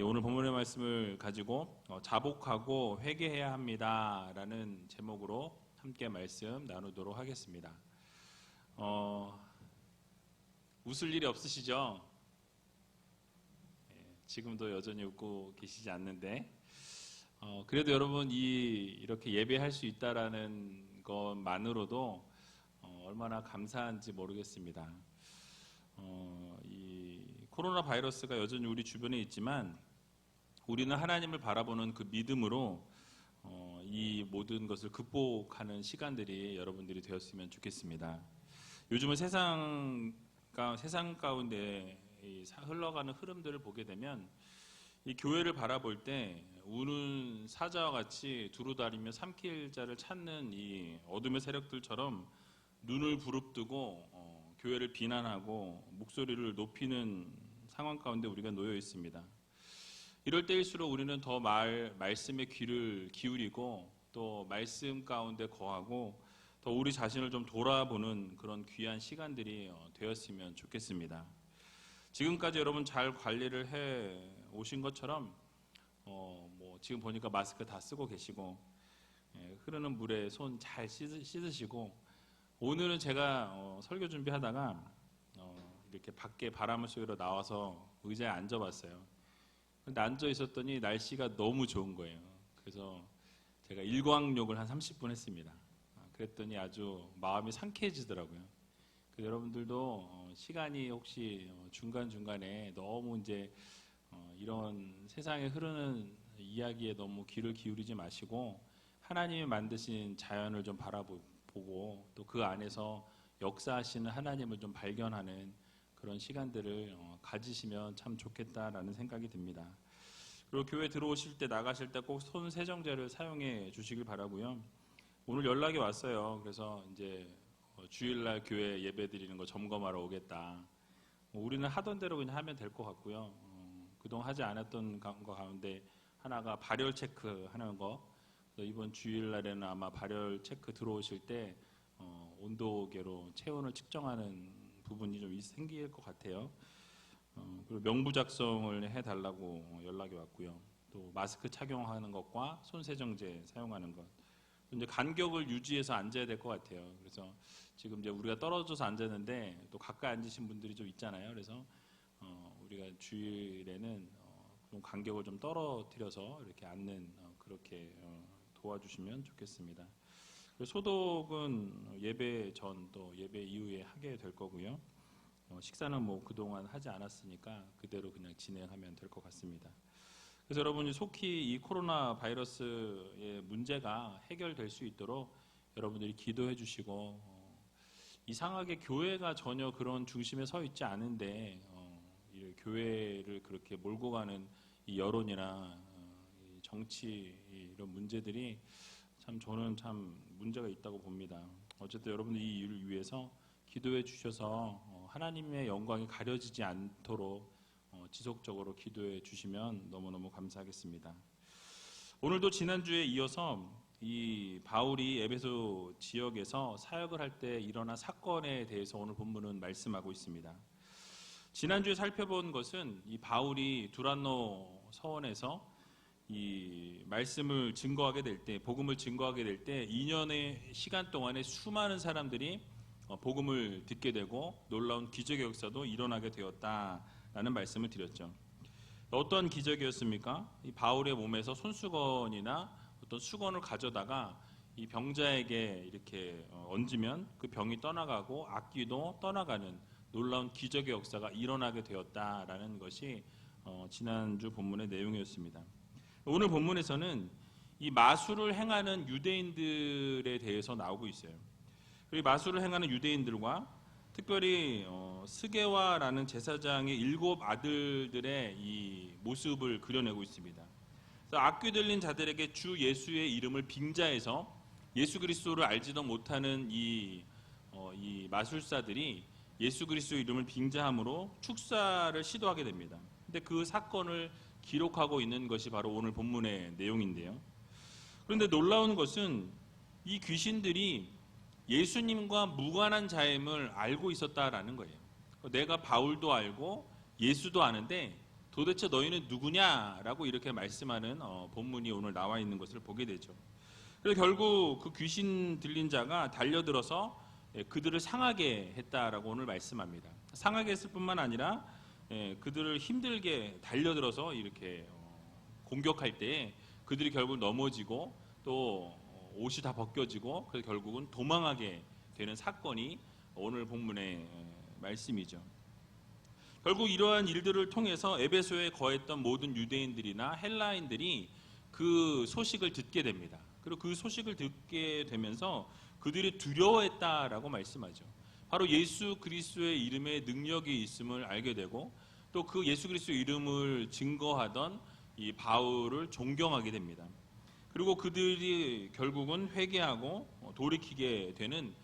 오늘 본문의 말씀을 가지고 자복하고 회개해야 합니다라는 제목으로 함께 말씀 나누도록 하겠습니다. 웃을 일이 없으시죠? 지금도 여전히 웃고 계시지 않는데 그래도 여러분 이렇게 예배할 수 있다라는 것만으로도 얼마나 감사한지 모르겠습니다. 이 코로나 바이러스가 여전히 우리 주변에 있지만 우리는 하나님을 바라보는 그 믿음으로 이 모든 것을 극복하는 시간들이 여러분들이 되었으면 좋겠습니다. 요즘은 세상 가운데 흘러가는 흐름들을 보게 되면 이 교회를 바라볼 때 우는 사자와 같이 두루다니며 삼킬 자를 찾는 이 어둠의 세력들처럼 눈을 부릅뜨고 교회를 비난하고 목소리를 높이는 상황 가운데 우리가 놓여 있습니다. 이럴 때일수록 우리는 더 말씀에 귀를 기울이고 또 말씀 가운데 거하고 더 우리 자신을 좀 돌아보는 그런 귀한 시간들이 되었으면 좋겠습니다. 지금까지 여러분 잘 관리를 해 오신 것처럼 지금 보니까 마스크 다 쓰고 계시고 흐르는 물에 손 잘 씻으시고 오늘은 제가 설교 준비하다가 이렇게 밖에 바람을 쐬러 나와서 의자에 앉아봤어요. 근데 앉아 있었더니 날씨가 너무 좋은 거예요. 그래서 제가 일광욕을 한 30분 했습니다. 그랬더니 아주 마음이 상쾌해지더라고요. 여러분들도 시간이 혹시 중간중간에 너무 이제 이런 세상에 흐르는 이야기에 너무 귀를 기울이지 마시고 하나님이 만드신 자연을 좀 바라보고 또 그 안에서 역사하시는 하나님을 좀 발견하는 그런 시간들을 가지시면 참 좋겠다라는 생각이 듭니다. 그리고 교회 들어오실 때 나가실 때 꼭 손 세정제를 사용해 주시길 바라고요. 오늘 연락이 왔어요. 그래서 이제 주일날 교회 예배 드리는 거 점검하러 오겠다. 우리는 하던 대로 그냥 하면 될 것 같고요. 그동안 하지 않았던 거 가운데 하나가 발열 체크 하는 거. 이번 주일날에는 아마 발열 체크 들어오실 때 온도계로 체온을 측정하는 부분이 좀 생길 것 같아요. 그리고 명부 작성을 해달라고 연락이 왔고요. 또 마스크 착용하는 것과 손세정제 사용하는 것. 이제 간격을 유지해서 앉아야 될 것 같아요. 그래서 지금 이제 우리가 떨어져서 앉았는데 또 가까이 앉으신 분들이 좀 있잖아요. 그래서 우리가 주일에는 좀 간격을 좀 떨어뜨려서 이렇게 앉는 그렇게 도와주시면 좋겠습니다. 소독은 예배 전 또 예배 이후에 하게 될 거고요. 식사는 뭐 그동안 하지 않았으니까 그대로 그냥 진행하면 될 것 같습니다. 그래서 여러분이 속히 이 코로나 바이러스의 문제가 해결될 수 있도록 여러분들이 기도해 주시고 이상하게 교회가 전혀 그런 중심에 서 있지 않은데 이 교회를 그렇게 몰고 가는 이 여론이나 이 정치 이런 문제들이 저는 참 문제가 있다고 봅니다. 어쨌든 여러분들 이 일을 위해서 기도해 주셔서 하나님의 영광이 가려지지 않도록 지속적으로 기도해 주시면 너무너무 감사하겠습니다. 오늘도 지난주에 이어서 이 바울이 에베소 지역에서 사역을 할 때 일어난 사건에 대해서 오늘 본문은 말씀하고 있습니다. 지난주에 살펴본 것은 이 바울이 두란노 서원에서 이 말씀을 증거하게 될 때, 복음을 증거하게 될 때 2년의 시간 동안에 수많은 사람들이 복음을 듣게 되고 놀라운 기적의 역사도 일어나게 되었다라는 말씀을 드렸죠. 어떤 기적이었습니까? 이 바울의 몸에서 손수건이나 어떤 수건을 가져다가 이 병자에게 이렇게 얹으면 그 병이 떠나가고 악귀도 떠나가는 놀라운 기적의 역사가 일어나게 되었다라는 것이 지난주 본문의 내용이었습니다. 오늘 본문에서는 이 마술을 행하는 유대인들에 대해서 나오고 있어요. 그리고 마술을 행하는 유대인들과 특별히 스게와라는 제사장의 7 아들들의 이 모습을 그려내고 있습니다. 그래서 악귀 들린 자들에게 주 예수의 이름을 빙자해서 예수 그리스도를 알지도 못하는 이 마술사들이 예수 그리스도의 이름을 빙자함으로 축사를 시도하게 됩니다. 근데 그 사건을 기록하고 있는 것이 바로 오늘 본문의 내용인데요. 그런데 놀라운 것은 이 귀신들이 예수님과 무관한 자임을 알고 있었다라는 거예요. 내가 바울도 알고 예수도 아는데 도대체 너희는 누구냐라고 이렇게 말씀하는 본문이 오늘 나와 있는 것을 보게 되죠. 그래서 결국 그 귀신 들린 자가 달려들어서 그들을 상하게 했다라고 오늘 말씀합니다. 상하게 했을 뿐만 아니라 그들을 힘들게 달려들어서 이렇게 공격할 때에 그들이 결국 넘어지고 또 옷이 다 벗겨지고 그래서 결국은 도망하게 되는 사건이 오늘 본문의 말씀이죠. 결국 이러한 일들을 통해서 에베소에 거했던 모든 유대인들이나 헬라인들이 그 소식을 듣게 됩니다. 그리고 그 소식을 듣게 되면서 그들이 두려워했다라고 말씀하죠. 바로 예수 그리스도의 이름에 능력이 있음을 알게 되고 또 그 예수 그리스도의 이름을 증거하던 이 바울을 존경하게 됩니다. 그리고 그들이 결국은 회개하고 돌이키게 되는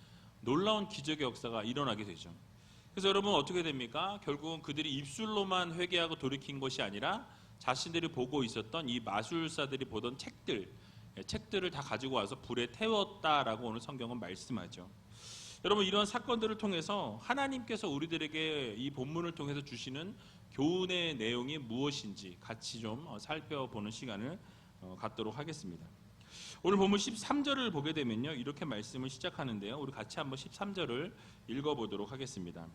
놀라운 기적의 역사가 일어나게 되죠. 그래서 여러분 어떻게 됩니까? 결국은 그들이 입술로만 회개하고 돌이킨 것이 아니라 자신들이 보고 있었던 이 마술사들이 보던 책들을 다 가지고 와서 불에 태웠다라고 오늘 성경은 말씀하죠. 여러분 이런 사건들을 통해서 하나님께서 우리들에게 이 본문을 통해서 주시는 교훈의 내용이 무엇인지 같이 좀 살펴보는 시간을 갖도록 하겠습니다. 오늘 본문 13절을 보게 되면요 이렇게 말씀을 시작하는데요. 우리 같이 한번 13절을 읽어보도록 하겠습니다.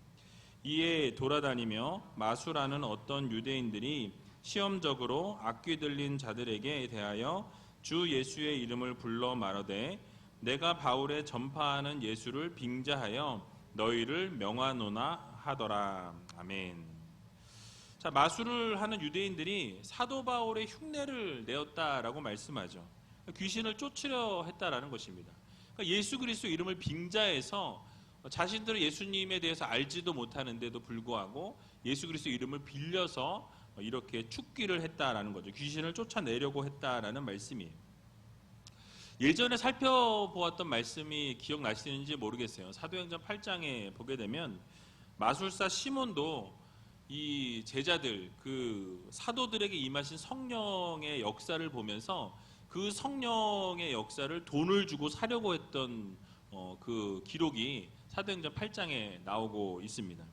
이에 돌아다니며 마술하는 어떤 유대인들이 시험적으로 악귀 들린 자들에게 대하여 주 예수의 이름을 불러 말하되 내가 바울의 전파하는 예수를 빙자하여 너희를 명하노나 하더라. 아멘. 자, 마술을 하는 유대인들이 사도 바울의 흉내를 내었다라고 말씀하죠. 귀신을 쫓으려 했다라는 것입니다. 그러니까 예수 그리스도 이름을 빙자해서 자신들은 예수님에 대해서 알지도 못하는데도 불구하고 예수 그리스도 이름을 빌려서 이렇게 축기를 했다라는 거죠. 귀신을 쫓아내려고 했다라는 말씀이에요. 예전에 살펴보았던 말씀이 기억나시는지 모르겠어요. 사도행전 8장에 보게 되면 마술사 시몬도 이 제자들, 그 사도들에게 임하신 성령의 역사를 보면서 그 성령의 역사를 돈을 주고 사려고 했던 그 기록이 사도행전 8장에 나오고 있습니다.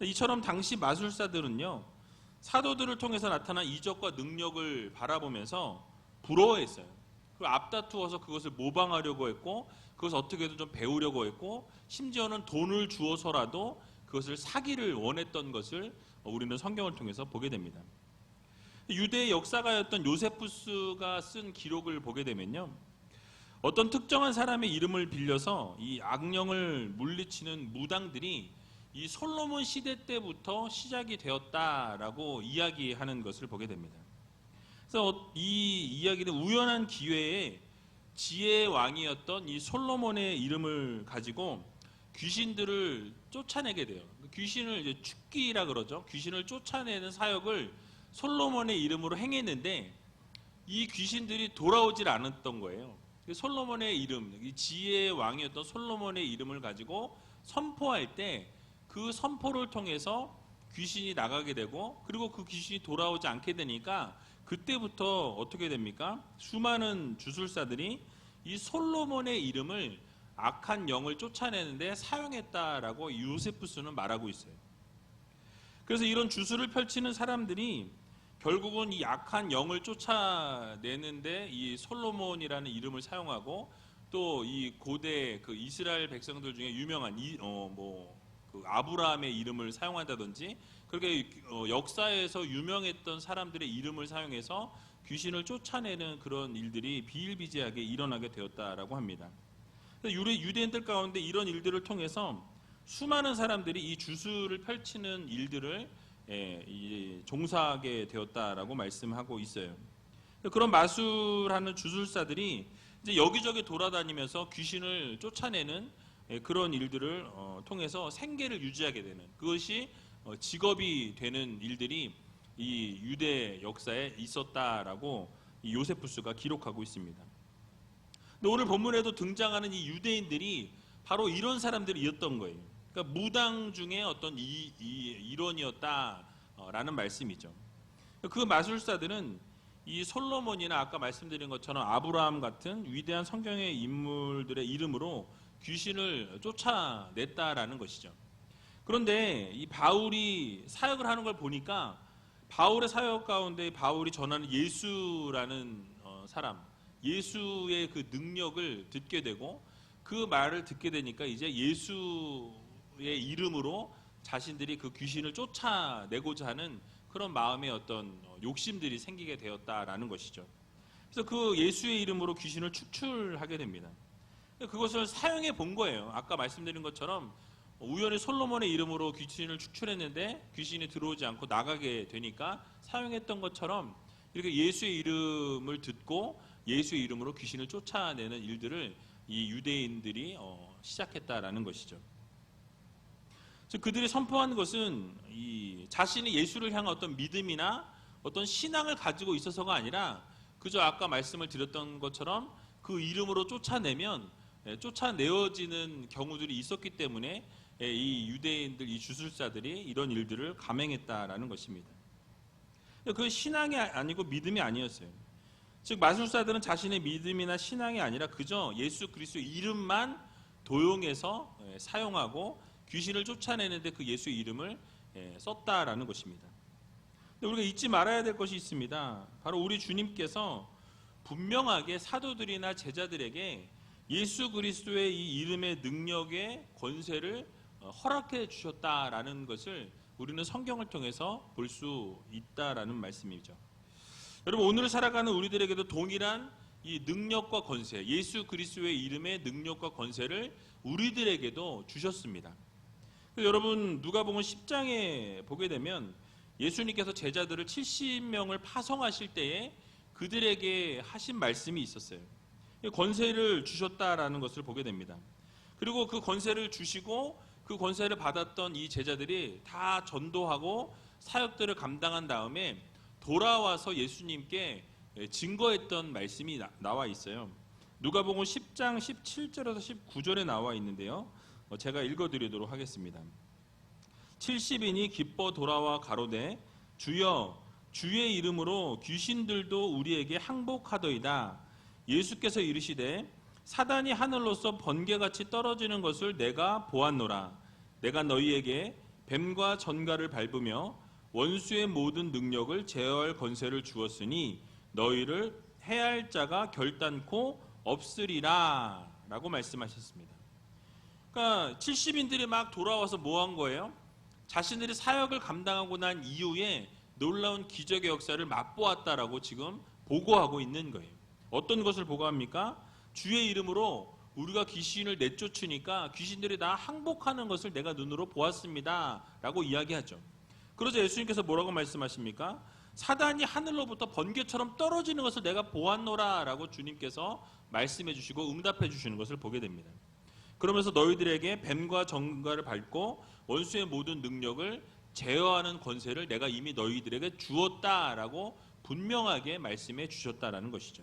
이처럼 당시 마술사들은요 사도들을 통해서 나타난 이적과 능력을 바라보면서 부러워했어요. 그리고 앞다투어서 그것을 모방하려고 했고 그것을 어떻게든 좀 배우려고 했고 심지어는 돈을 주어서라도 그것을 사기를 원했던 것을 우리는 성경을 통해서 보게 됩니다. 유대의 역사가였던 요세푸스가 쓴 기록을 보게 되면요 어떤 특정한 사람의 이름을 빌려서 이 악령을 물리치는 무당들이 이 솔로몬 시대 때부터 시작이 되었다라고 이야기하는 것을 보게 됩니다. 그래서 이 이야기는 우연한 기회에 지혜의 왕이었던 이 솔로몬의 이름을 가지고 귀신들을 쫓아내게 돼요. 귀신을 이제 축기라 그러죠. 귀신을 쫓아내는 사역을 솔로몬의 이름으로 행했는데 이 귀신들이 돌아오질 않았던 거예요. 솔로몬의 이름, 이 지혜의 왕이었던 솔로몬의 이름을 가지고 선포할 때 그 선포를 통해서 귀신이 나가게 되고 그리고 그 귀신이 돌아오지 않게 되니까 그때부터 어떻게 됩니까? 수많은 주술사들이 이 솔로몬의 이름을 악한 영을 쫓아내는데 사용했다라고 요세푸스는 말하고 있어요. 그래서 이런 주술을 펼치는 사람들이 결국은 이 악한 영을 쫓아내는데 이 솔로몬이라는 이름을 사용하고 또 이 고대 그 이스라엘 백성들 중에 유명한 그 아브라함의 이름을 사용한다든지 그렇게 역사에서 유명했던 사람들의 이름을 사용해서 귀신을 쫓아내는 그런 일들이 비일비재하게 일어나게 되었다라고 합니다. 유대인들 가운데 이런 일들을 통해서 수많은 사람들이 이 주술을 펼치는 일들을 종사하게 되었다라고 말씀하고 있어요. 그런 마술하는 주술사들이 이제 여기저기 돌아다니면서 귀신을 쫓아내는 그런 일들을 통해서 생계를 유지하게 되는 그것이 직업이 되는 일들이 이 유대 역사에 있었다라고 이 요세푸스가 기록하고 있습니다. 근데 오늘 본문에도 등장하는 이 유대인들이 바로 이런 사람들이었던 거예요. 그러니까 무당 중에 어떤 일원이었다라는 말씀이죠. 그 마술사들은 이 솔로몬이나 아까 말씀드린 것처럼 아브라함 같은 위대한 성경의 인물들의 이름으로 귀신을 쫓아냈다라는 것이죠. 그런데 이 바울이 사역을 하는 걸 보니까 바울의 사역 가운데 바울이 전하는 예수라는 사람, 예수의 그 능력을 듣게 되고 그 말을 듣게 되니까 이제 예수의 이름으로 자신들이 그 귀신을 쫓아내고자 하는 그런 마음의 어떤 욕심들이 생기게 되었다라는 것이죠. 그래서 그 예수의 이름으로 귀신을 축출하게 됩니다. 그것을 사용해 본 거예요. 아까 말씀드린 것처럼 우연히 솔로몬의 이름으로 귀신을 축출했는데 귀신이 들어오지 않고 나가게 되니까 사용했던 것처럼 이렇게 예수의 이름을 듣고 예수의 이름으로 귀신을 쫓아내는 일들을 이 유대인들이 시작했다라는 것이죠. 즉 그들이 선포한 것은 이 자신이 예수를 향한 어떤 믿음이나 어떤 신앙을 가지고 있어서가 아니라 그저 아까 말씀을 드렸던 것처럼 그 이름으로 쫓아내면 쫓아내어지는 경우들이 있었기 때문에 이 유대인들, 이 주술사들이 이런 일들을 감행했다라는 것입니다. 그 신앙이 아니고 믿음이 아니었어요. 즉 마술사들은 자신의 믿음이나 신앙이 아니라 그저 예수 그리스도의 이름만 도용해서 사용하고 귀신을 쫓아내는데 그 예수의 이름을 썼다라는 것입니다. 근데 우리가 잊지 말아야 될 것이 있습니다. 바로 우리 주님께서 분명하게 사도들이나 제자들에게 예수 그리스도의 이 이름의 능력의 권세를 허락해 주셨다라는 것을 우리는 성경을 통해서 볼 수 있다라는 말씀이죠. 여러분 오늘 살아가는 우리들에게도 동일한 이 능력과 권세, 예수 그리스도의 이름의 능력과 권세를 우리들에게도 주셨습니다. 여러분 누가복음 10장에 보게 되면 예수님께서 제자들을 70명을 파송하실 때에 그들에게 하신 말씀이 있었어요. 권세를 주셨다라는 것을 보게 됩니다. 그리고 그 권세를 주시고 그 권세를 받았던 이 제자들이 다 전도하고 사역들을 감당한 다음에 돌아와서 예수님께 증거했던 말씀이 나와 있어요. 누가복음 10장 17절에서 19절에 나와 있는데요. 제가 읽어드리도록 하겠습니다. 70인이 기뻐 돌아와 가로되 주여 주의 이름으로 귀신들도 우리에게 항복하더이다. 예수께서 이르시되 사단이 하늘로서 번개같이 떨어지는 것을 내가 보았노라. 내가 너희에게 뱀과 전갈을 밟으며 원수의 모든 능력을 제어할 권세를 주었으니 너희를 해할 자가 결단코 없으리라 라고 말씀하셨습니다. 그러니까 70인들이 막 돌아와서 뭐 한 거예요? 자신들이 사역을 감당하고 난 이후에 놀라운 기적의 역사를 맛보았다라고 지금 보고하고 있는 거예요. 어떤 것을 보고합니까? 주의 이름으로 우리가 귀신을 내쫓으니까 귀신들이 다 항복하는 것을 내가 눈으로 보았습니다 라고 이야기하죠. 그러자 예수님께서 뭐라고 말씀하십니까? 사단이 하늘로부터 번개처럼 떨어지는 것을 내가 보았노라 라고 주님께서 말씀해 주시고 응답해 주시는 것을 보게 됩니다. 그러면서 너희들에게 뱀과 전갈을 밟고 원수의 모든 능력을 제어하는 권세를 내가 이미 너희들에게 주었다라고 분명하게 말씀해 주셨다라는 것이죠.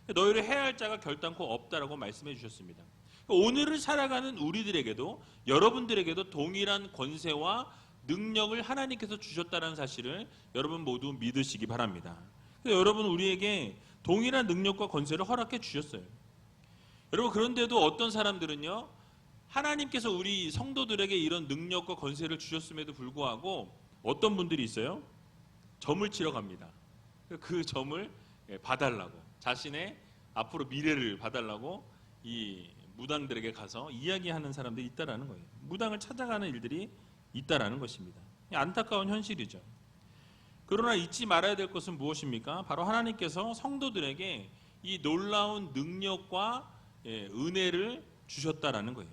너희를 해할 자가 결단코 없다라고 말씀해 주셨습니다. 오늘을 살아가는 우리들에게도 여러분들에게도 동일한 권세와 능력을 하나님께서 주셨다는 사실을 여러분 모두 믿으시기 바랍니다. 여러분 우리에게 동일한 능력과 권세를 허락해 주셨어요. 여러분 그런데도 어떤 사람들은요 하나님께서 우리 성도들에게 이런 능력과 권세를 주셨음에도 불구하고 어떤 분들이 있어요? 점을 치러 갑니다. 그 점을 봐달라고 자신의 앞으로 미래를 봐달라고 이 무당들에게 가서 이야기하는 사람들이 있다라는 거예요. 무당을 찾아가는 일들이 있다라는 것입니다. 안타까운 현실이죠. 그러나 잊지 말아야 될 것은 무엇입니까? 바로 하나님께서 성도들에게 이 놀라운 능력과 은혜를 주셨다라는 거예요.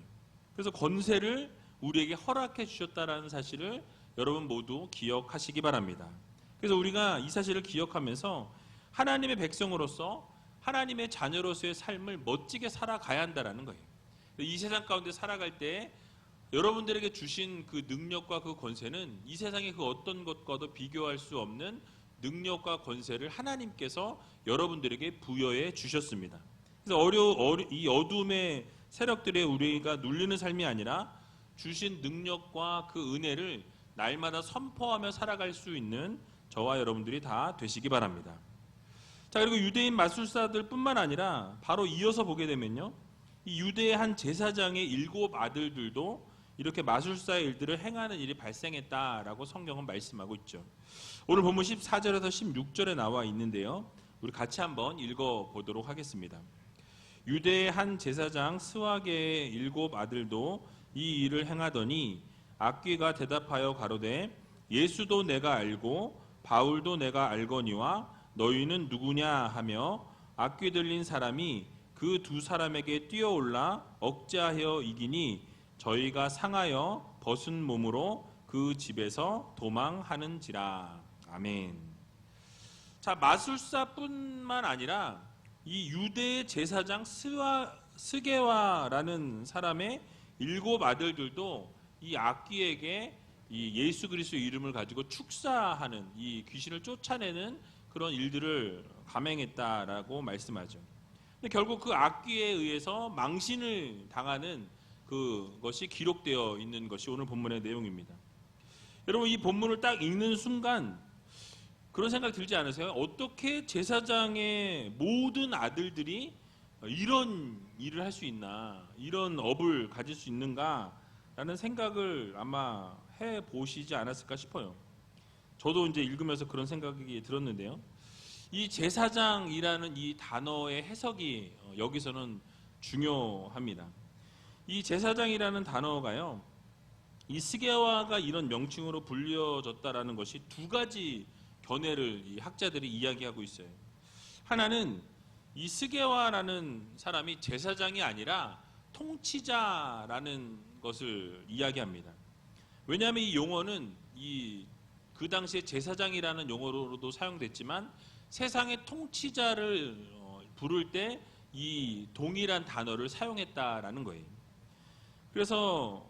그래서 권세를 우리에게 허락해 주셨다라는 사실을 여러분 모두 기억하시기 바랍니다. 그래서 우리가 이 사실을 기억하면서 하나님의 백성으로서 하나님의 자녀로서의 삶을 멋지게 살아가야 한다라는 거예요. 이 세상 가운데 살아갈 때 여러분들에게 주신 그 능력과 그 권세는 이 세상의 그 어떤 것과도 비교할 수 없는 능력과 권세를 하나님께서 여러분들에게 부여해 주셨습니다. 그래서 이 어둠의 세력들에 우리가 눌리는 삶이 아니라 주신 능력과 그 은혜를 날마다 선포하며 살아갈 수 있는 저와 여러분들이 다 되시기 바랍니다. 자, 그리고 유대인 마술사들 뿐만 아니라 바로 이어서 보게 되면요, 이 유대의 한 제사장의 7 아들들도 이렇게 마술사의 일들을 행하는 일이 발생했다라고 성경은 말씀하고 있죠. 오늘 본문 14절에서 16절에 나와 있는데요. 우리 같이 한번 읽어보도록 하겠습니다. 유대의 한 제사장 스와게의 7 아들도 이 일을 행하더니 악귀가 대답하여 가로되 예수도 내가 알고 바울도 내가 알거니와 너희는 누구냐 하며 악귀 들린 사람이 그 2 사람에게 뛰어올라 억제하여 이기니 저희가 상하여 벗은 몸으로 그 집에서 도망하는지라. 아멘. 자, 마술사뿐만 아니라 이 유대의 제사장 스게와라는 사람의 7 아들들도 이 악귀에게 이 예수 그리스도의 이름을 가지고 축사하는, 이 귀신을 쫓아내는 그런 일들을 감행했다라고 말씀하죠. 근데 결국 그 악귀에 의해서 망신을 당하는 그것이 기록되어 있는 것이 오늘 본문의 내용입니다. 여러분, 이 본문을 딱 읽는 순간 그런 생각 들지 않으세요? 어떻게 제사장의 모든 아들들이 이런 일을 할 수 있나, 이런 업을 가질 수 있는가라는 생각을 아마 해보시지 않았을까 싶어요. 저도 이제 읽으면서 그런 생각이 들었는데요. 이 제사장이라는 이 단어의 해석이 여기서는 중요합니다. 이 제사장이라는 단어가요, 이 스게와가 이런 명칭으로 불려졌다라는 것이 2 가지 견해를 이 학자들이 이야기하고 있어요. 하나는 이 스게와라는 사람이 제사장이 아니라 통치자라는 것을 이야기합니다. 왜냐하면 이 용어는 그 당시에 제사장이라는 용어로도 사용됐지만 세상의 통치자를 부를 때 이 동일한 단어를 사용했다라는 거예요. 그래서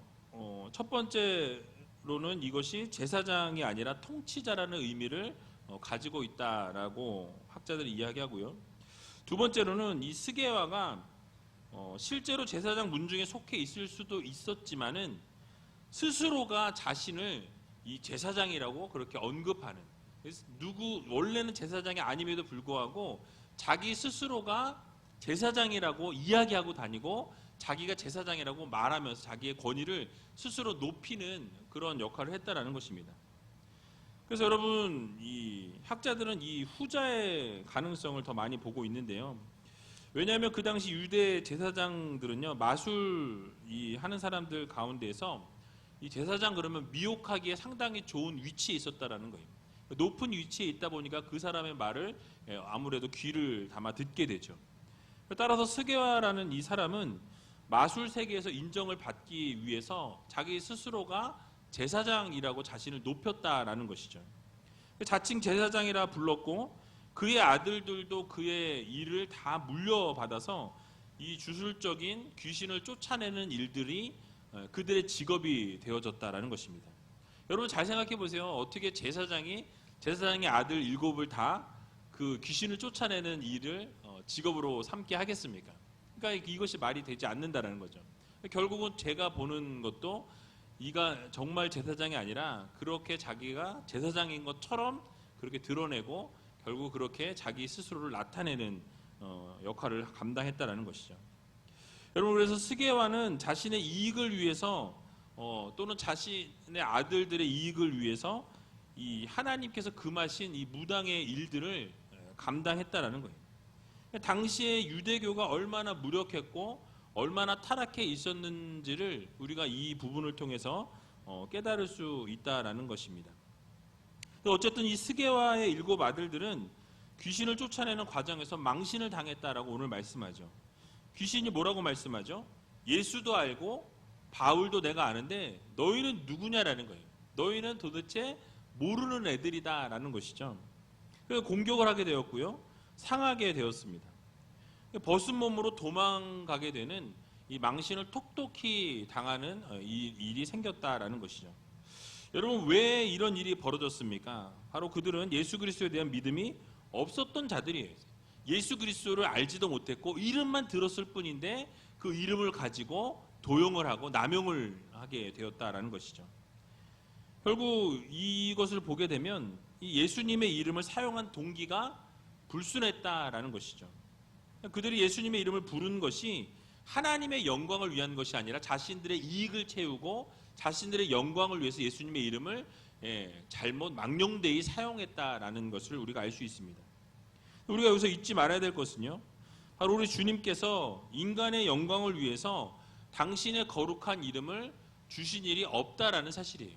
첫 번째로는 이것이 제사장이 아니라 통치자라는 의미를 가지고 있다라고 학자들이 이야기하고요. 2 번째로는 이 스게와가 실제로 제사장 문중에 속해 있을 수도 있었지만은 스스로가 자신을 이 제사장이라고 그렇게 언급하는, 원래는 제사장이 아님에도 불구하고 자기 스스로가 제사장이라고 이야기하고 다니고 자기가 제사장이라고 말하면서 자기의 권위를 스스로 높이는 그런 역할을 했다라는 것입니다. 그래서 여러분, 이 학자들은 이 후자의 가능성을 더 많이 보고 있는데요. 왜냐하면 그 당시 유대 제사장들은요, 마술 하는 사람들 가운데에서 이 제사장 그러면 미혹하기에 상당히 좋은 위치에 있었다라는 거예요. 높은 위치에 있다 보니까 그 사람의 말을 아무래도 귀를 담아 듣게 되죠. 따라서 스게와라는 이 사람은 마술 세계에서 인정을 받기 위해서 자기 스스로가 제사장이라고 자신을 높였다라는 것이죠. 자칭 제사장이라 불렀고 그의 아들들도 그의 일을 다 물려받아서 이 주술적인 귀신을 쫓아내는 일들이 그들의 직업이 되어졌다라는 것입니다. 여러분 잘 생각해 보세요. 어떻게 제사장의 아들 7을 다 그 귀신을 쫓아내는 일을 직업으로 삼게 하겠습니까? 그러니까 이것이 말이 되지 않는다라는 거죠. 결국은 제가 보는 것도 이가 정말 제사장이 아니라 그렇게 자기가 제사장인 것처럼 그렇게 드러내고 결국 그렇게 자기 스스로를 나타내는 역할을 감당했다라는 것이죠. 여러분, 그래서 스게와는 자신의 이익을 위해서 또는 자신의 아들들의 이익을 위해서 이 하나님께서 금하신 이 무당의 일들을 감당했다라는 거예요. 당시에 유대교가 얼마나 무력했고 얼마나 타락해 있었는지를 우리가 이 부분을 통해서 깨달을 수 있다라는 것입니다. 어쨌든 이 스게와의 7 아들들은 귀신을 쫓아내는 과정에서 망신을 당했다라고 오늘 말씀하죠. 귀신이 뭐라고 말씀하죠? 예수도 알고 바울도 내가 아는데 너희는 누구냐라는 거예요. 너희는 도대체 모르는 애들이다라는 것이죠. 그래서 공격을 하게 되었고요. 상하게 되었습니다. 벗은 몸으로 도망가게 되는 이 망신을 톡톡히 당하는 이 일이 생겼다라는 것이죠. 여러분, 왜 이런 일이 벌어졌습니까? 바로 그들은 예수 그리스도에 대한 믿음이 없었던 자들이에요. 예수 그리스도를 알지도 못했고 이름만 들었을 뿐인데 그 이름을 가지고 도용을 하고 남용을 하게 되었다라는 것이죠. 결국 이것을 보게 되면 이 예수님의 이름을 사용한 동기가 불순했다라는 것이죠. 그들이 예수님의 이름을 부른 것이 하나님의 영광을 위한 것이 아니라 자신들의 이익을 채우고 자신들의 영광을 위해서 예수님의 이름을 잘못 망령되이 사용했다라는 것을 우리가 알 수 있습니다. 우리가 여기서 잊지 말아야 될 것은요, 바로 우리 주님께서 인간의 영광을 위해서 당신의 거룩한 이름을 주신 일이 없다라는 사실이에요.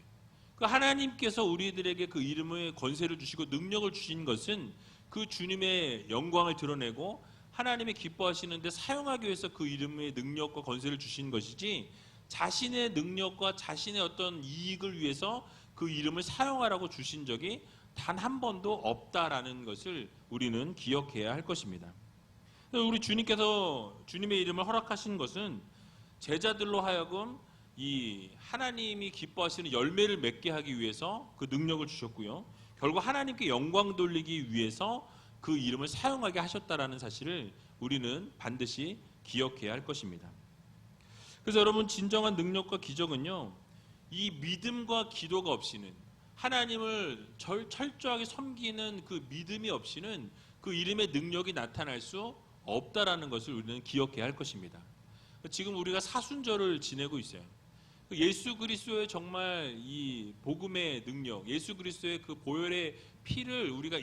그 하나님께서 우리들에게 그 이름의 권세를 주시고 능력을 주신 것은 그 주님의 영광을 드러내고 하나님이 기뻐하시는데 사용하기 위해서 그 이름의 능력과 권세를 주신 것이지, 자신의 능력과 자신의 어떤 이익을 위해서 그 이름을 사용하라고 주신 적이 단 한 번도 없다라는 것을 우리는 기억해야 할 것입니다. 우리 주님께서 주님의 이름을 허락하신 것은 제자들로 하여금 이 하나님이 기뻐하시는 열매를 맺게 하기 위해서 그 능력을 주셨고요, 결국 하나님께 영광 돌리기 위해서 그 이름을 사용하게 하셨다라는 사실을 우리는 반드시 기억해야 할 것입니다. 그래서 여러분, 진정한 능력과 기적은요, 이 믿음과 기도가 없이는, 하나님을 철저하게 섬기는 그 믿음이 없이는 그 이름의 능력이 나타날 수 없다라는 것을 우리는 기억해야 할 것입니다. 지금 우리가 사순절을 지내고 있어요. 예수 그리스도의 정말 이 복음의 능력, 예수 그리스도의 그 보혈의 피를 우리가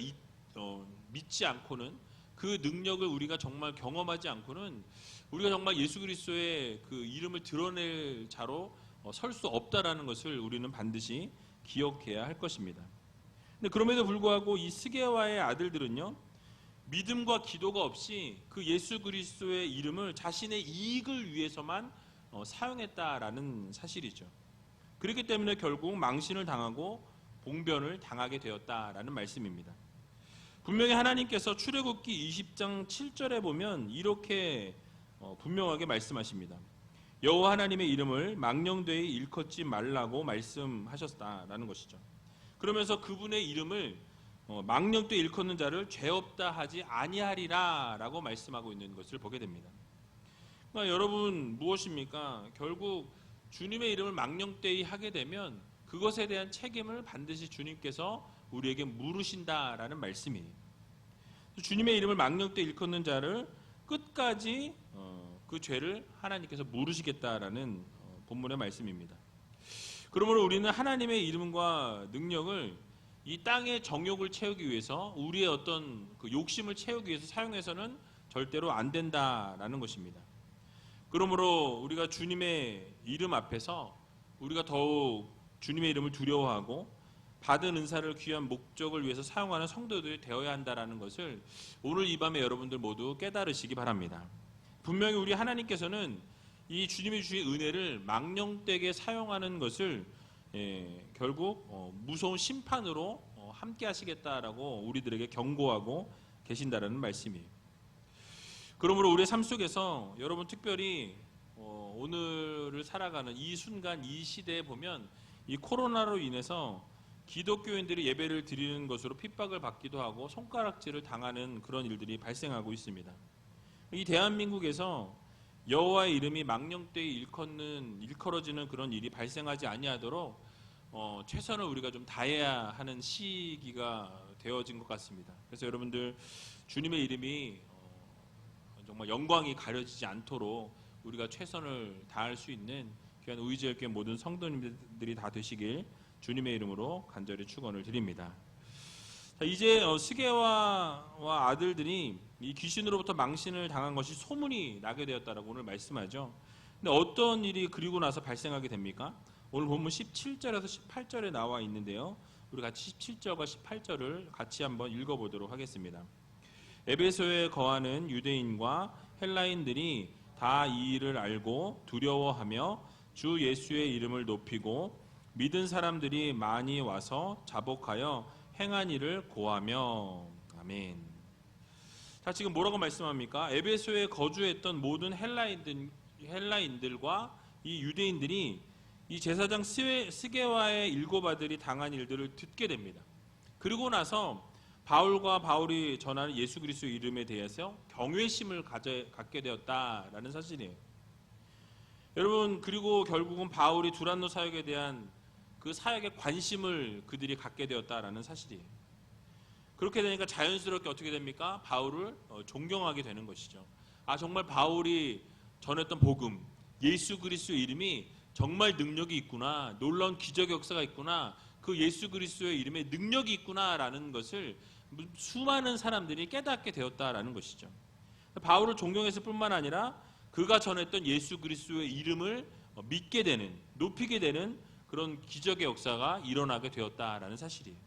믿지 않고는, 그 능력을 우리가 정말 경험하지 않고는 우리가 정말 예수 그리스도의 그 이름을 드러낼 자로 설 수 없다라는 것을 우리는 반드시 기억해야 할 것입니다. 근데 그럼에도 불구하고 이 스게와의 아들들은요, 믿음과 기도가 없이 그 예수 그리스도의 이름을 자신의 이익을 위해서만 사용했다라는 사실이죠. 그렇기 때문에 결국 망신을 당하고 봉변을 당하게 되었다라는 말씀입니다. 분명히 하나님께서 출애굽기 20장 7절에 보면 이렇게 분명하게 말씀하십니다. 여호와 하나님의 이름을 망령되이 일컫지 말라고 말씀하셨다라는 것이죠. 그러면서 그분의 이름을 망령되이 일컫는 자를 죄 없다 하지 아니하리라 라고 말씀하고 있는 것을 보게 됩니다. 그러니까 여러분, 무엇입니까? 결국 주님의 이름을 망령되이 하게 되면 그것에 대한 책임을 반드시 주님께서 우리에게 물으신다라는 말씀이에요. 주님의 이름을 망령되이 일컫는 자를 끝까지 그 죄를 하나님께서 물으시겠다라는 본문의 말씀입니다. 그러므로 우리는 하나님의 이름과 능력을 이 땅의 정욕을 채우기 위해서, 우리의 어떤 그 욕심을 채우기 위해서 사용해서는 절대로 안 된다라는 것입니다. 그러므로 우리가 주님의 이름 앞에서 우리가 더욱 주님의 이름을 두려워하고 받은 은사를 귀한 목적을 위해서 사용하는 성도들이 되어야 한다라는 것을 오늘 이 밤에 여러분들 모두 깨달으시기 바랍니다. 분명히 우리 하나님께서는 이 주님이 주신 은혜를 망령되게 사용하는 것을 결국 무서운 심판으로 함께 하시겠다라고 우리들에게 경고하고 계신다라는 말씀이에요. 그러므로 우리의 삶 속에서 여러분, 특별히 오늘을 살아가는 이 순간, 이 시대에 보면 이 코로나로 인해서 기독교인들이 예배를 드리는 것으로 핍박을 받기도 하고 손가락질을 당하는 그런 일들이 발생하고 있습니다. 이 대한민국에서 여호와의 이름이 망령되이 일컬어지는 그런 일이 발생하지 아니하도록 최선을 우리가 좀 다해야 하는 시기가 되어진 것 같습니다. 그래서 여러분들, 주님의 이름이 정말 영광이 가려지지 않도록 우리가 최선을 다할 수 있는 귀한 의지의 모든 성도님들이 다 되시길 주님의 이름으로 간절히 축원을 드립니다. 자, 이제 스게와 아들들이 이 귀신으로부터 망신을 당한 것이 소문이 나게 되었다라고 오늘 말씀하죠. 근데 어떤 일이 그리고 나서 발생하게 됩니까? 오늘 본문 17절에서 18절에 나와 있는데요, 우리 같이 17절과 18절을 같이 한번 읽어보도록 하겠습니다. 에베소에 거하는 유대인과 헬라인들이 다 이 일을 알고 두려워하며 주 예수의 이름을 높이고 믿은 사람들이 많이 와서 자복하여 행한 일을 고하며. 아멘. 자, 지금 뭐라고 말씀합니까? 에베소에 거주했던 모든 헬라인들과 이 유대인들이 이 제사장 스게와의 일곱 아들이 당한 일들을 듣게 됩니다. 그리고 나서 바울이 전하는 예수 그리스도의 이름에 대해서 경외심을 갖게 되었다라는 사실이에요. 여러분, 그리고 결국은 바울이 두란노 사역에 대한 그 사역에 관심을 그들이 갖게 되었다라는 사실이에요. 그렇게 되니까 자연스럽게 어떻게 됩니까? 바울을 존경하게 되는 것이죠. 아, 정말 바울이 전했던 복음, 예수 그리스도의 이름이 정말 능력이 있구나, 놀라운 기적의 역사가 있구나, 그 예수 그리스도의 이름에 능력이 있구나라는 것을 수많은 사람들이 깨닫게 되었다라는 것이죠. 바울을 존경했을 뿐만 아니라 그가 전했던 예수 그리스도의 이름을 믿게 되는, 높이게 되는 그런 기적의 역사가 일어나게 되었다라는 사실이에요.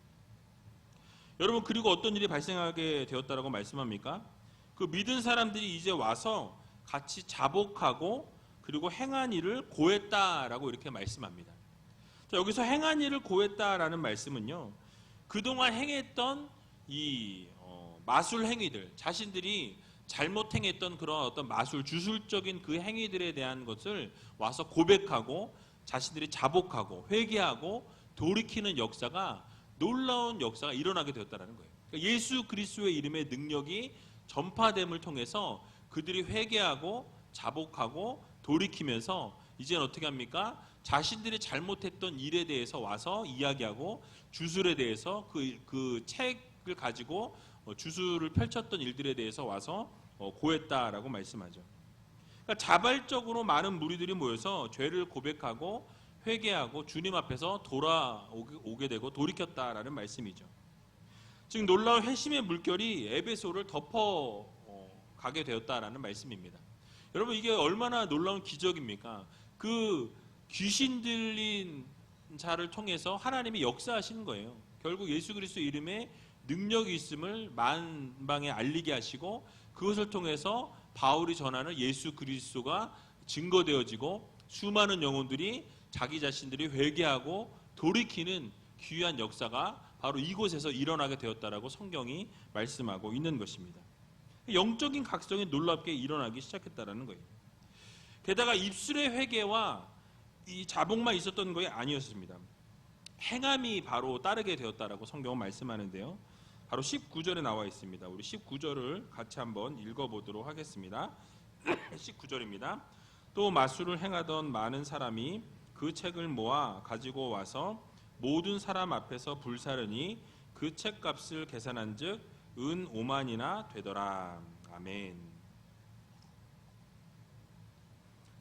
여러분, 그리고 어떤 일이 발생하게 되었다라고 말씀합니까? 그 믿은 사람들이 이제 와서 같이 자복하고 그리고 행한 일을 고했다라고 이렇게 말씀합니다. 자, 여기서 행한 일을 고했다라는 말씀은요, 그동안 행했던 이 마술 행위들, 자신들이 잘못 행했던 그런 어떤 마술, 주술적인 그 행위들에 대한 것을 와서 고백하고 자신들이 자복하고 회개하고 돌이키는 역사가, 놀라운 역사가 일어나게 되었다는 거예요. 그러니까 예수 그리스도의 이름의 능력이 전파됨을 통해서 그들이 회개하고 자복하고 돌이키면서 이제는 어떻게 합니까? 자신들이 잘못했던 일에 대해서 와서 이야기하고 주술에 대해서 그 책을 가지고 주술을 펼쳤던 일들에 대해서 와서 고했다라고 말씀하죠. 그러니까 자발적으로 많은 무리들이 모여서 죄를 고백하고 회개하고 주님 앞에서 돌아오게 되고 돌이켰다라는 말씀이죠. 즉 놀라운 회심의 물결이 에베소를 덮어 가게 되었다라는 말씀입니다. 여러분, 이게 얼마나 놀라운 기적입니까? 그 귀신 들린 자를 통해서 하나님이 역사하시는 거예요. 결국 예수 그리스도 이름에 능력이 있음을 만방에 알리게 하시고 그것을 통해서 바울이 전하는 예수 그리스도가 증거되어지고 수많은 영혼들이 자기 자신들이 회개하고 돌이키는 귀한 역사가 바로 이곳에서 일어나게 되었다라고 성경이 말씀하고 있는 것입니다. 영적인 각성이 놀랍게 일어나기 시작했다라는 거예요. 게다가 입술의 회개와 이 자복만 있었던 것이 아니었습니다. 행함이 바로 따르게 되었다라고 성경은 말씀하는데요. 바로 19절에 나와 있습니다. 우리 19절을 같이 한번 읽어보도록 하겠습니다. 19절입니다. 또 마술을 행하던 많은 사람이 그 책을 모아 가지고 와서 모든 사람 앞에서 불사르니 그 책값을 계산한 즉 은 5만이나 되더라. 아멘.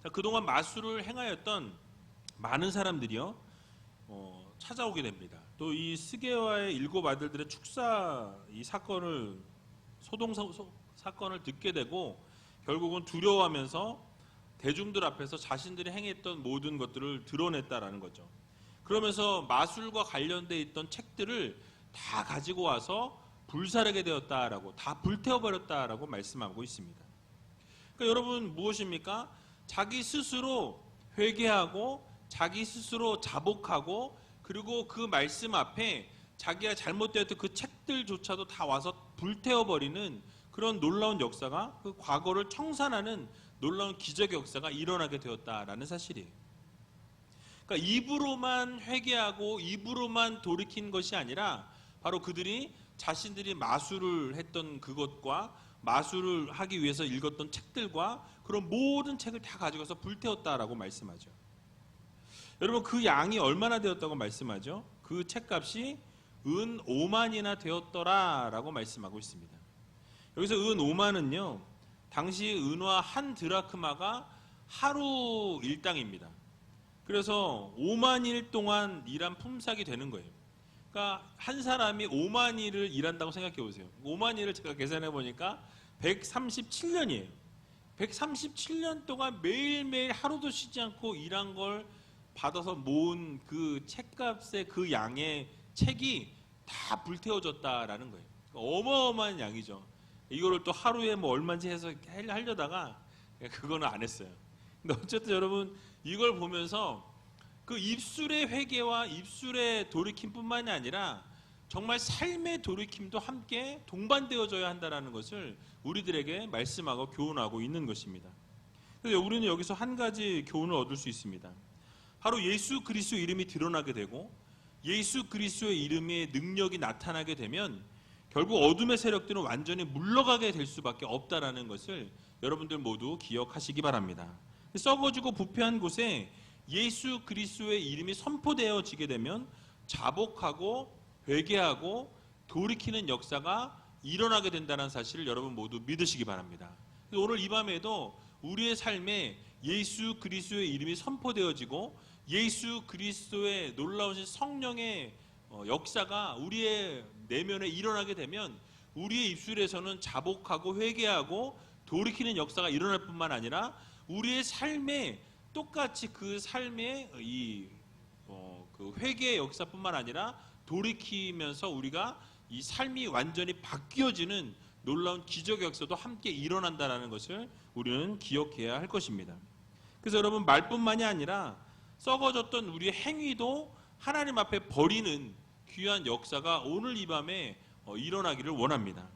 자, 그동안 마술을 행하였던 많은 사람들이요 찾아오게 됩니다. 또 이 스게와의 7 아들들의 축사 이 사건을 사건을 듣게 되고 결국은 두려워하면서 대중들 앞에서 자신들이 행했던 모든 것들을 드러냈다라는 거죠. 그러면서 마술과 관련돼 있던 책들을 다 가지고 와서 불사르게 되었다라고, 다 불태워버렸다라고 말씀하고 있습니다. 그러니까 여러분, 무엇입니까? 자기 스스로 회개하고 자기 스스로 자복하고 그리고 그 말씀 앞에 자기가 잘못되었던 그 책들조차도 다 와서 불태워버리는 그런 놀라운 역사가, 그 과거를 청산하는 놀라운 기적의 역사가 일어나게 되었다라는 사실이에요. 그러니까 입으로만 회개하고 입으로만 돌이킨 것이 아니라 바로 그들이 자신들이 마술을 했던 그것과 마술을 하기 위해서 읽었던 책들과 그런 모든 책을 다 가져가서 불태웠다라고 말씀하죠. 여러분, 그 양이 얼마나 되었다고 말씀하죠? 그 책값이 은 5만이나 되었더라라고 말씀하고 있습니다. 여기서 은 5만은요, 당시 은화 한 드라크마가 하루 일당입니다. 그래서 5만 일 동안 일한 품삯이 되는 거예요. 그러니까 한 사람이 5만 일을 일한다고 생각해 보세요. 5만 일을 제가 계산해 보니까 137년이에요. 137년 동안 매일매일 하루도 쉬지 않고 일한 걸 받아서 모은 그 책값의 그 양의 책이 다 불태워졌다라는 거예요. 어마어마한 양이죠. 이거를 또 하루에 뭐 얼마인지 해서 하려다가 그거는 안 했어요. 근데 어쨌든 여러분, 이걸 보면서 그 입술의 회개와 입술의 돌이킴뿐만이 아니라 정말 삶의 돌이킴도 함께 동반되어져야 한다는 것을 우리들에게 말씀하고 교훈하고 있는 것입니다. 그래서 우리는 여기서 한 가지 교훈을 얻을 수 있습니다. 바로 예수 그리스도 이름이 드러나게 되고 예수 그리스도의 이름의 능력이 나타나게 되면 결국 어둠의 세력들은 완전히 물러가게 될 수밖에 없다라는 것을 여러분들 모두 기억하시기 바랍니다. 썩어지고 부패한 곳에 예수 그리스도의 이름이 선포되어지게 되면 자복하고 회개하고 돌이키는 역사가 일어나게 된다는 사실을 여러분 모두 믿으시기 바랍니다. 오늘 이 밤에도 우리의 삶에 예수 그리스도의 이름이 선포되어지고 예수 그리스도의 놀라우신 성령의 역사가 우리의 내면에 일어나게 되면 우리의 입술에서는 자복하고 회개하고 돌이키는 역사가 일어날 뿐만 아니라 우리의 삶에 똑같이 그 삶의 그 회개의 역사뿐만 아니라 돌이키면서 우리가 이 삶이 완전히 바뀌어지는 놀라운 기적의 역사도 함께 일어난다는 것을 우리는 기억해야 할 것입니다. 그래서 여러분, 말뿐만이 아니라 썩어졌던 우리의 행위도 하나님 앞에 버리는 귀한 역사가 오늘 이 밤에 일어나기를 원합니다.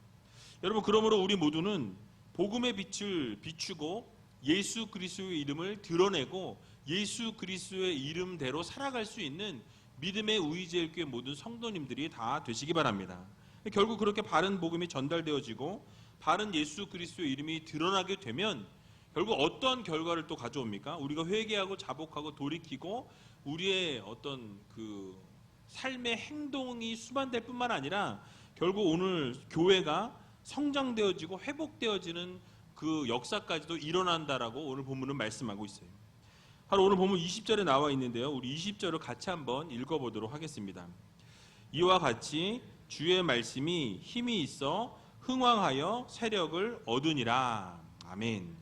여러분, 그러므로 우리 모두는 복음의 빛을 비추고 예수 그리스도의 이름을 드러내고 예수 그리스도의 이름대로 살아갈 수 있는 믿음의 우리제일교회 모든 성도님들이 다 되시기 바랍니다. 결국 그렇게 바른 복음이 전달되어지고 바른 예수 그리스도의 이름이 드러나게 되면 결국 어떤 결과를 또 가져옵니까? 우리가 회개하고 자복하고 돌이키고 우리의 어떤 그 삶의 행동이 수반될 뿐만 아니라 결국 오늘 교회가 성장되어지고 회복되어지는 그 역사까지도 일어난다라고 오늘 본문은 말씀하고 있어요. 바로 오늘 본문 20절에 나와 있는데요. 우리 20절을 같이 한번 읽어보도록 하겠습니다. 이와 같이 주의 말씀이 힘이 있어 흥왕하여 세력을 얻으니라. 아멘.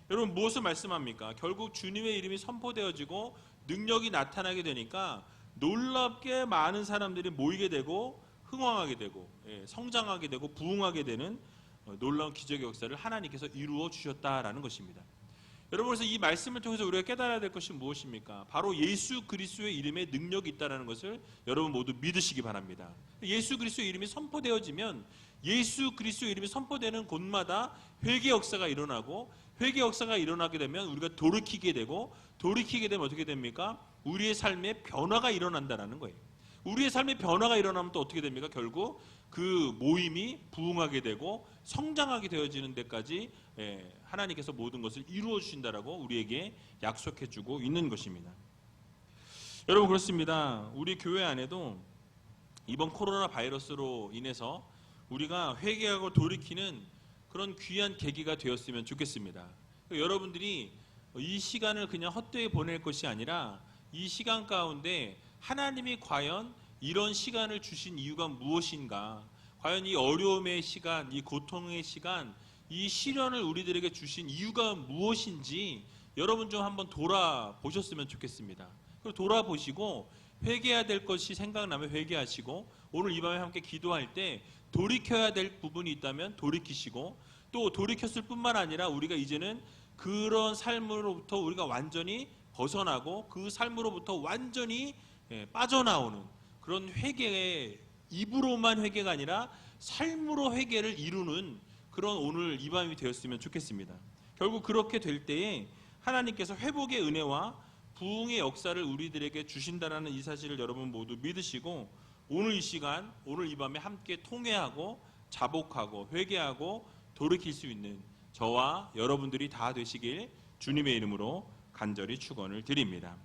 여러분, 무엇을 말씀합니까? 결국 주님의 이름이 선포되어지고 능력이 나타나게 되니까 놀랍게 많은 사람들이 모이게 되고 흥왕하게 되고 성장하게 되고 부흥하게 되는 놀라운 기적의 역사를 하나님께서 이루어 주셨다라는 것입니다. 여러분, 그래서 이 말씀을 통해서 우리가 깨달아야 될 것이 무엇입니까? 바로 예수 그리스도의 이름에 능력이 있다는 것을 여러분 모두 믿으시기 바랍니다. 예수 그리스도의 이름이 선포되어지면 예수 그리스도의 이름이 선포되는 곳마다 회개 역사가 일어나고 회개 역사가 일어나게 되면 우리가 돌이키게 되고 돌이키게 되면 어떻게 됩니까? 우리의 삶에 변화가 일어난다는 거예요. 우리의 삶에 변화가 일어나면 또 어떻게 됩니까? 결국 그 모임이 부흥하게 되고 성장하게 되어지는 데까지 하나님께서 모든 것을 이루어 주신다라고 우리에게 약속해 주고 있는 것입니다. 여러분, 그렇습니다. 우리 교회 안에도 이번 코로나 바이러스로 인해서 우리가 회개하고 돌이키는 그런 귀한 계기가 되었으면 좋겠습니다. 여러분들이 이 시간을 그냥 헛되이 보낼 것이 아니라 이 시간 가운데 하나님이 과연 이런 시간을 주신 이유가 무엇인가, 과연 이 어려움의 시간, 이 고통의 시간, 이 시련을 우리들에게 주신 이유가 무엇인지 여러분 좀 한번 돌아보셨으면 좋겠습니다. 그리고 돌아보시고 회개해야 될 것이 생각나면 회개하시고 오늘 이 밤에 함께 기도할 때 돌이켜야 될 부분이 있다면 돌이키시고 또 돌이켰을 뿐만 아니라 우리가 이제는 그런 삶으로부터 우리가 완전히 벗어나고 그 삶으로부터 완전히 빠져나오는 그런 회개의 입으로만 회개가 아니라 삶으로 회개를 이루는 그런 오늘 이 밤이 되었으면 좋겠습니다. 결국 그렇게 될 때에 하나님께서 회복의 은혜와 부흥의 역사를 우리들에게 주신다라는 이 사실을 여러분 모두 믿으시고 오늘 이 시간, 오늘 이 밤에 함께 통회하고 자복하고 회개하고 돌이킬 수 있는 저와 여러분들이 다 되시길 주님의 이름으로 간절히 축원을 드립니다.